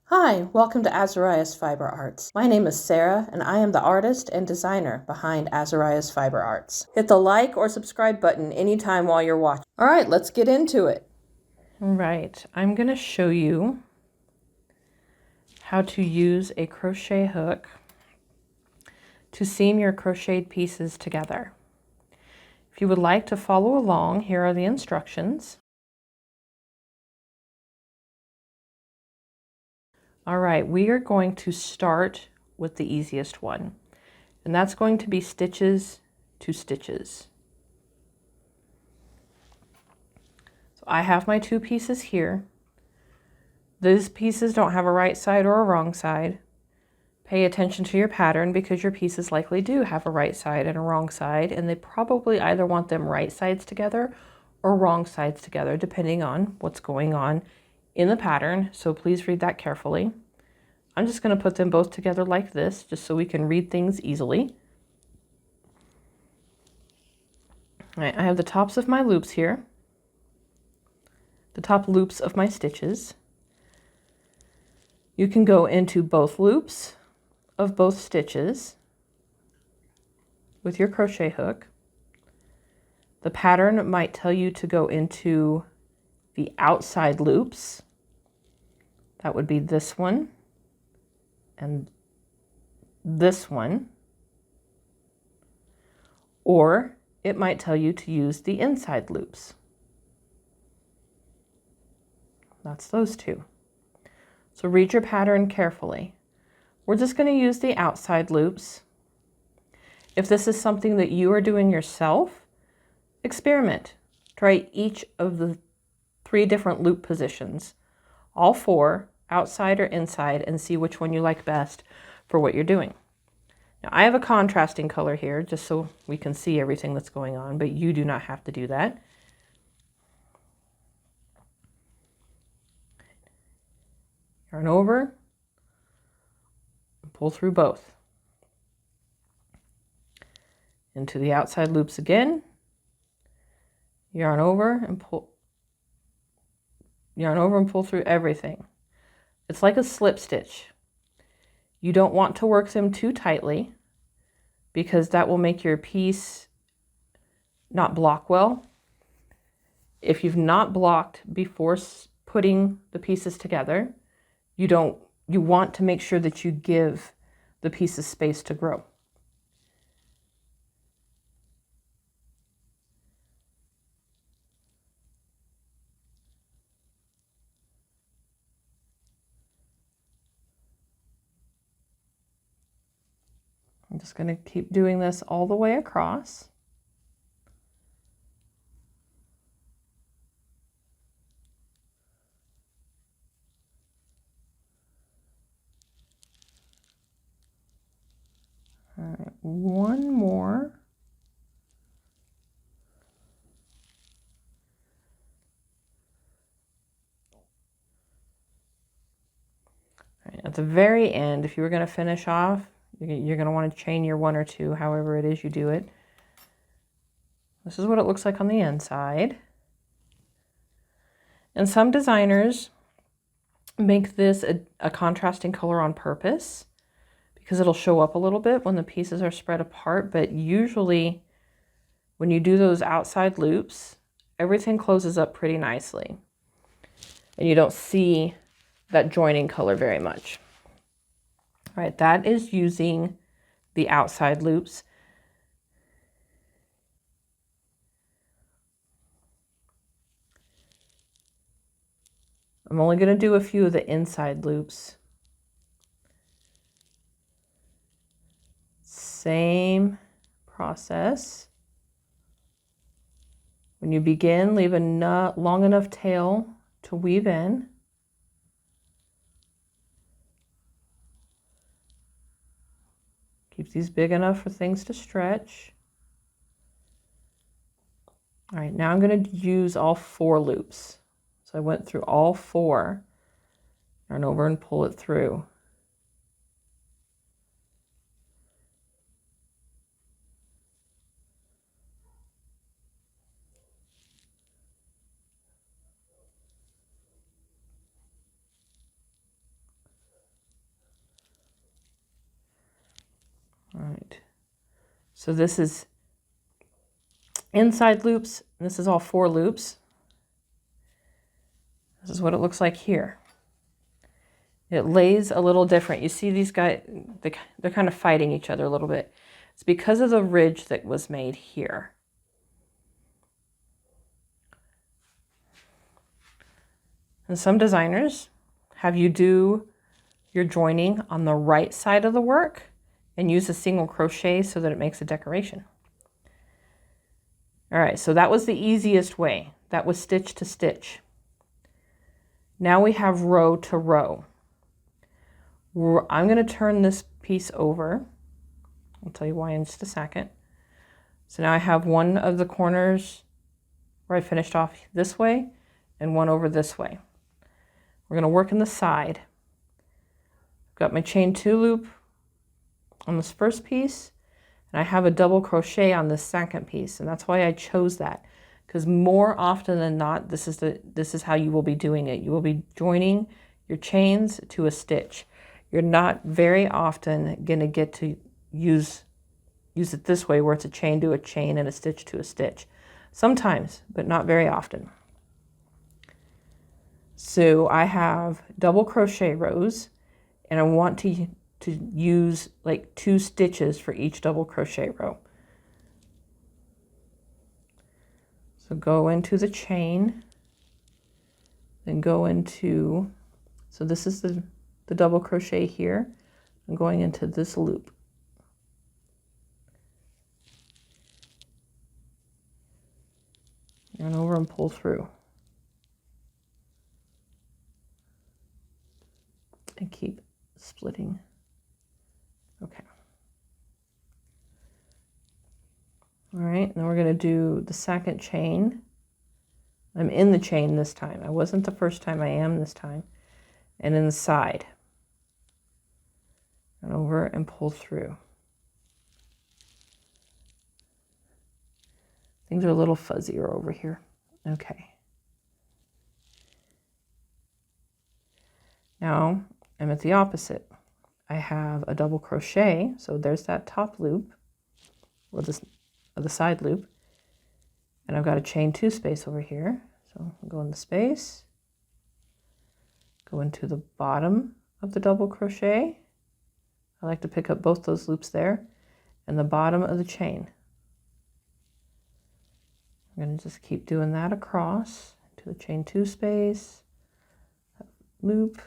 Hi, welcome to Azariah's Fiber Arts. My name is Sarah, and I am the artist and designer behind Azariah's Fiber Arts. Hit the like or subscribe button anytime while you're watching. All right, let's get into it. All right, I'm going to show you how to use a crochet hook to seam your crocheted pieces together. If you would like to follow along, here are the instructions. All right, we are going to start with the easiest one, and that's going to be stitches to stitches. So I have my two pieces here. These pieces don't have a right side or a wrong side. Pay attention to your pattern because your pieces likely do have a right side and a wrong side, and they probably either want them right sides together or wrong sides together, depending on what's going on in the pattern, so please read that carefully. I'm just going to put them both together like this, just so we can read things easily. All right, I have the tops of my loops here, the top loops of my stitches. You can go into both loops of both stitches with your crochet hook. The pattern might tell you to go into the outside loops. That would be this one and this one. Or it might tell you to use the inside loops. That's those two. So read your pattern carefully. We're just going to use the outside loops. If this is something that you are doing yourself, experiment. Try each of the 3 different loop positions, all 4, outside or inside, and see which one you like best for what you're doing. Now I have a contrasting color here just so we can see everything that's going on, but you do not have to do that. Yarn over, pull through both. Into the outside loops again, yarn over and pull through everything. It's like a slip stitch. You don't want to work them too tightly because that will make your piece not block well. If you've not blocked before putting the pieces together, you want to make sure that you give the pieces space to grow. I'm just going to keep doing this all the way across. All right, one more. All right, at the very end, if you were going to finish off, you're going to want to chain your 1 or 2, however it is you do it. This is what it looks like on the inside. And some designers make this a contrasting color on purpose because it'll show up a little bit when the pieces are spread apart, but usually when you do those outside loops, everything closes up pretty nicely and you don't see that joining color very much. All right, that is using the outside loops. I'm only going to do a few of the inside loops. Same process. When you begin, leave a long enough tail to weave in. Keep these big enough for things to stretch. All right, now I'm going to use all 4 loops. So I went through all 4, yarn over and pull it through. So this is inside loops. This is all 4 loops. This is what it looks like here. It lays a little different. You see these guys, they're kind of fighting each other a little bit. It's because of the ridge that was made here. And some designers have you do your joining on the right side of the work and use a single crochet so that it makes a decoration. All right, so that was the easiest way. That was stitch to stitch. Now we have row to row. I'm going to turn this piece over. I'll tell you why in just a second. So now I have one of the corners where I finished off this way and one over this way. We're going to work in the side. I've got my chain 2 loop on this first piece, and I have a double crochet on this second piece, and that's why I chose that, because more often than not, this is how you will be doing it. You will be joining your chains to a stitch. You're not very often going to get to use it this way, where it's a chain to a chain and a stitch to a stitch. Sometimes, but not very often. So I have double crochet rows, and I want to use like 2 stitches for each double crochet row. So go into the chain, then go into, so this is the double crochet here. I'm going into this loop. Yarn over and pull through. And keep splitting. Okay. All right, now we're going to do the second chain. I'm in the chain this time. I wasn't the first time, I am this time. And in the side. And over and pull through. Things are a little fuzzier over here. Okay. Now I'm at the opposite. I have a double crochet, so there's that top loop, or the side loop, and I've got a chain 2 space over here. So I'll go in the space, go into the bottom of the double crochet. I like to pick up both those loops there, and the bottom of the chain. I'm going to just keep doing that across to the chain 2 space, loop,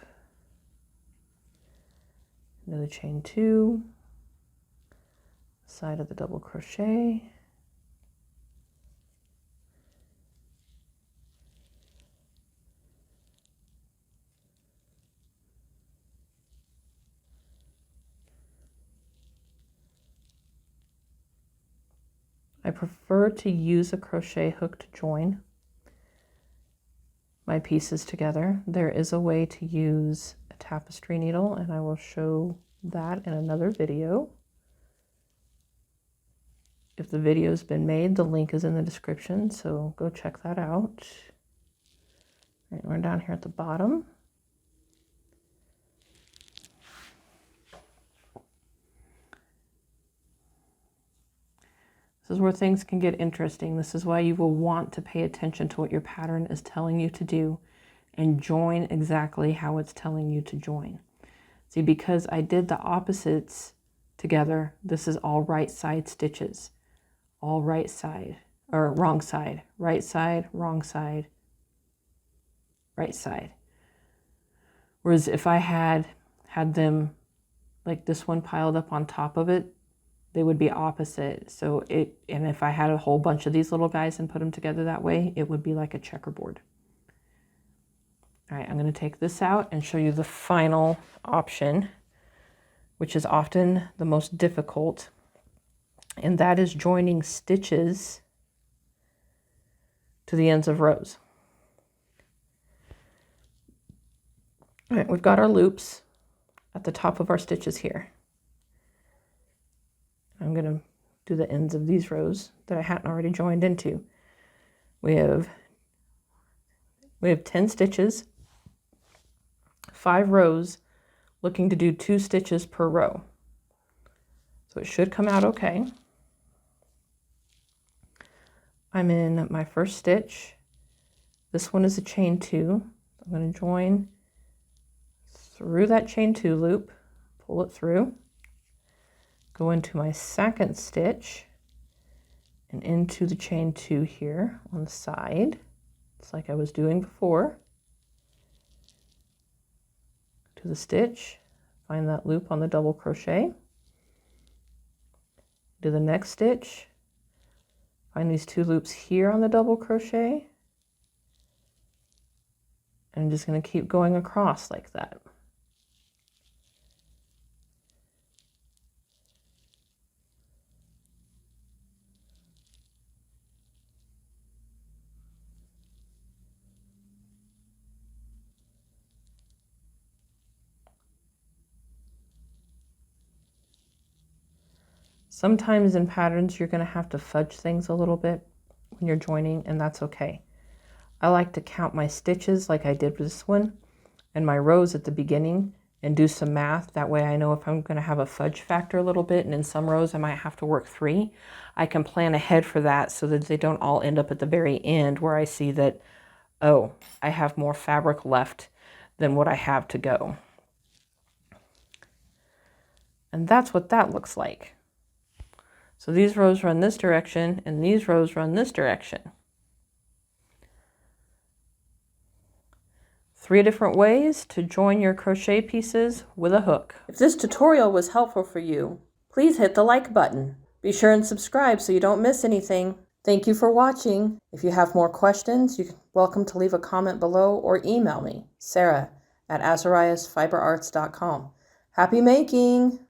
another chain 2, side of the double crochet, I prefer to use a crochet hook to join my pieces together. There is a way to use a tapestry needle, and I will show that in another video. If the video's been made, the link is in the description, so go check that out. All right, we're down here at the bottom. This is where things can get interesting. This is why you will want to pay attention to what your pattern is telling you to do and join exactly how it's telling you to join. See, because I did the opposites together, this is all right side stitches. All right side, or wrong side. Right side, wrong side, right side. Whereas if I had them like this one piled up on top of it, they would be opposite. So and if I had a whole bunch of these little guys and put them together that way, it would be like a checkerboard. All right, I'm going to take this out and show you the final option, which is often the most difficult, and that is joining stitches to the ends of rows. All right, we've got our loops at the top of our stitches here. I'm going to do the ends of these rows that I hadn't already joined into. We have 10 stitches, 5 rows, looking to do 2 stitches per row. So it should come out okay. I'm in my first stitch. This one is a chain 2. I'm going to join through that chain 2 loop, pull it through, go into my second stitch and into the chain 2 here on the side. It's like I was doing before. To the stitch, find that loop on the double crochet, do the next stitch, find these 2 loops here on the double crochet, and I'm just going to keep going across like that. Sometimes in patterns you're going to have to fudge things a little bit when you're joining, and that's okay. I like to count my stitches like I did with this one and my rows at the beginning and do some math. That way I know if I'm going to have a fudge factor a little bit, and in some rows I might have to work 3. I can plan ahead for that so that they don't all end up at the very end where I see that, oh, I have more fabric left than what I have to go. And that's what that looks like. So these rows run this direction and these rows run this direction. 3 different ways to join your crochet pieces with a hook. If this tutorial was helpful for you, please hit the like button. Be sure and subscribe so you don't miss anything. Thank you for watching. If you have more questions, you're welcome to leave a comment below or email me, Sarah@azariasfiberarts.com. Happy making!